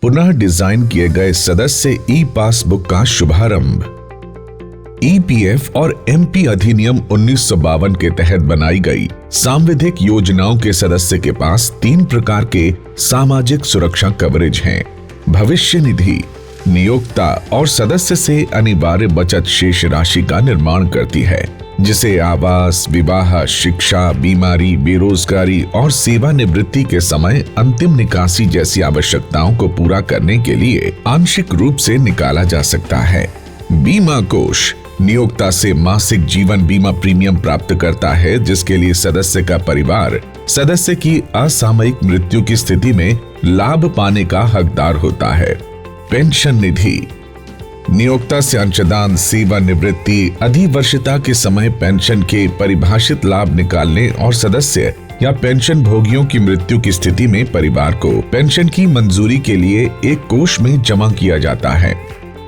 पुनः डिजाइन किए गए सदस्य ई पासबुक का शुभारंभ। ईपीएफ और एमपी अधिनियम 1952 के तहत बनाई गई सांविधिक योजनाओं के सदस्य के पास 3 प्रकार के सामाजिक सुरक्षा कवरेज हैं। भविष्य निधि नियोक्ता और सदस्य से अनिवार्य बचत शेष राशि का निर्माण करती है, जिसे आवास, विवाह, शिक्षा, बीमारी, बेरोजगारी और सेवानिवृत्ति के समय अंतिम निकासी जैसी आवश्यकताओं को पूरा करने के लिए आंशिक रूप से निकाला जा सकता है। बीमा कोष नियोक्ता से मासिक जीवन बीमा प्रीमियम प्राप्त करता है, जिसके लिए सदस्य का परिवार सदस्य की असामयिक मृत्यु की स्थिति में लाभ पाने का हकदार होता है। पेंशन निधि नियोक्ता से अंशदान, सेवानिवृत्ति, अधिवर्षता के समय पेंशन के परिभाषित लाभ निकालने और सदस्य या पेंशन भोगियों की मृत्यु की स्थिति में परिवार को पेंशन की मंजूरी के लिए एक कोष में जमा किया जाता है।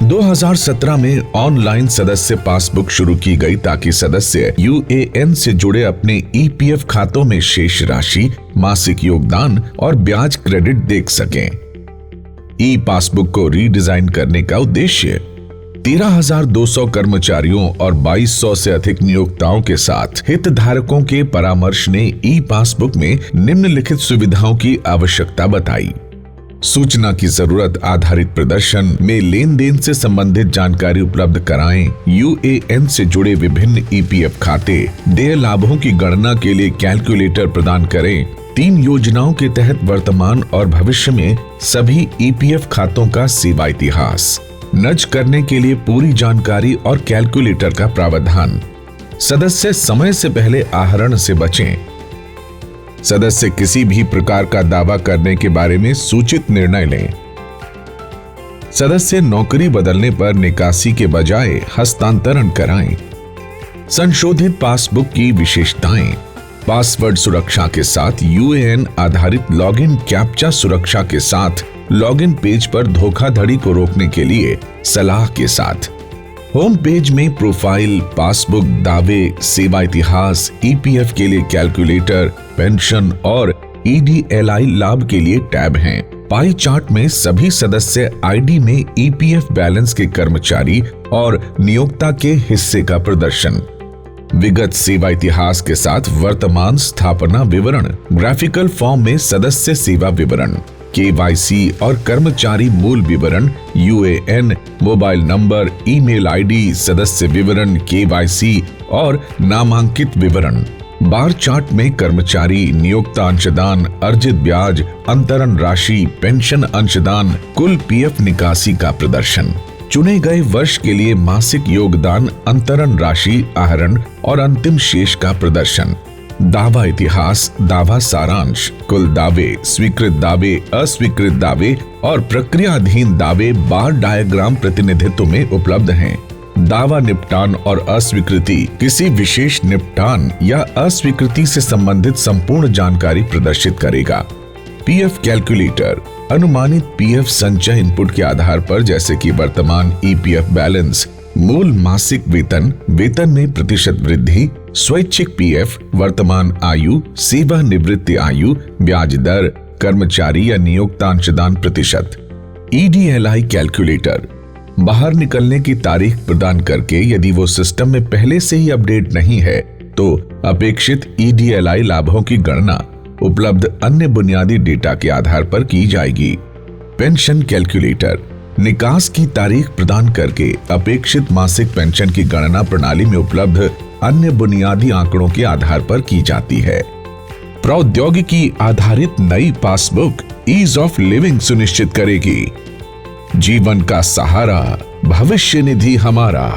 2017 में ऑनलाइन सदस्य पासबुक शुरू की गई ताकि सदस्य यूएएन से जुड़े अपने ईपीएफ खातों में शेष राशि, मासिक योगदान और ब्याज क्रेडिट देख सकें। ई पासबुक को रीडिजाइन करने का उद्देश्य 13,200 कर्मचारियों और 2,200 से अधिक नियोक्ताओं के साथ हितधारकों के परामर्श ने ई पासबुक में निम्नलिखित सुविधाओं की आवश्यकता बताई। सूचना की जरूरत आधारित प्रदर्शन में लेन देन से संबंधित जानकारी उपलब्ध कराएं। यूएएन से जुड़े विभिन्न ईपीएफ खाते, देय लाभों की गणना के लिए कैलकुलेटर प्रदान करें। 3 योजनाओं के तहत वर्तमान और भविष्य में सभी ईपीएफ खातों का सेवा इतिहास नज करने के लिए पूरी जानकारी और कैलकुलेटर का प्रावधान। सदस्य समय से पहले आहरण से बचें। सदस्य किसी भी प्रकार का दावा करने के बारे में सूचित निर्णय लें। सदस्य नौकरी बदलने पर निकासी के बजाय हस्तांतरण कराएं। संशोधित पासबुक की विशेषताएं, पासवर्ड सुरक्षा के साथ यूएएन आधारित लॉगिन, कैप्चा सुरक्षा के साथ लॉगिन पेज पर धोखाधड़ी को रोकने के लिए सलाह के साथ। होम पेज में प्रोफाइल, पासबुक, दावे, सेवा इतिहास, ईपीएफ के लिए कैलकुलेटर, पेंशन और ईडीएलआई लाभ के लिए टैब हैं। पाई चार्ट में सभी सदस्य आईडी में ईपीएफ बैलेंस के कर्मचारी और नियोक्ता के हिस्से का प्रदर्शन। विगत सेवा इतिहास के साथ वर्तमान स्थापना विवरण, ग्राफिकल फॉर्म में सदस्य सेवा विवरण, केवाईसी और कर्मचारी मूल विवरण, UAN, mobile number, email ID, सदस्य विवरण, केवाईसी और नामांकित विवरण। बार चार्ट में कर्मचारी, नियोक्ता अंशदान, अर्जित ब्याज, अंतरण राशि, पेंशन अंशदान, कुल पीएफ निकासी का प्रदर्शन। चुने गए वर्ष के लिए मासिक योगदान, अंतरण राशि, आहरण और अंतिम शेष का प्रदर्शन। दावा इतिहास, दावा सारांश, कुल दावे, स्वीकृत दावे, अस्वीकृत दावे और प्रक्रियाधीन दावे बार डायग्राम प्रतिनिधित्व में उपलब्ध हैं। दावा निपटान और अस्वीकृति किसी विशेष निपटान या अस्वीकृति से संबंधित संपूर्ण जानकारी प्रदर्शित करेगा। पीएफ कैलकुलेटर अनुमानित पीएफ संचय इनपुट के आधार पर, जैसे कि वर्तमान ईपीएफ बैलेंस, मूल मासिक वेतन, वेतन में प्रतिशत वृद्धि, स्वैच्छिक पीएफ, वर्तमान आयु, सेवानिवृत्ति आयु, ब्याज दर, कर्मचारी या नियोक्ता अंशदान प्रतिशत। ईडीएलआई कैलकुलेटर बाहर निकलने की तारीख प्रदान करके, यदि वो सिस्टम में पहले से ही अपडेट नहीं है तो अपेक्षित ईडीएलआई लाभों की गणना उपलब्ध अन्य बुनियादी डेटा के आधार पर की जाएगी। पेंशन कैलकुलेटर निकास की तारीख प्रदान करके अपेक्षित मासिक पेंशन की गणना प्रणाली में उपलब्ध अन्य बुनियादी आंकड़ों के आधार पर की जाती है। प्रौद्योगिकी आधारित नई पासबुक ईज ऑफ लिविंग सुनिश्चित करेगी। जीवन का सहारा, भविष्य निधि हमारा।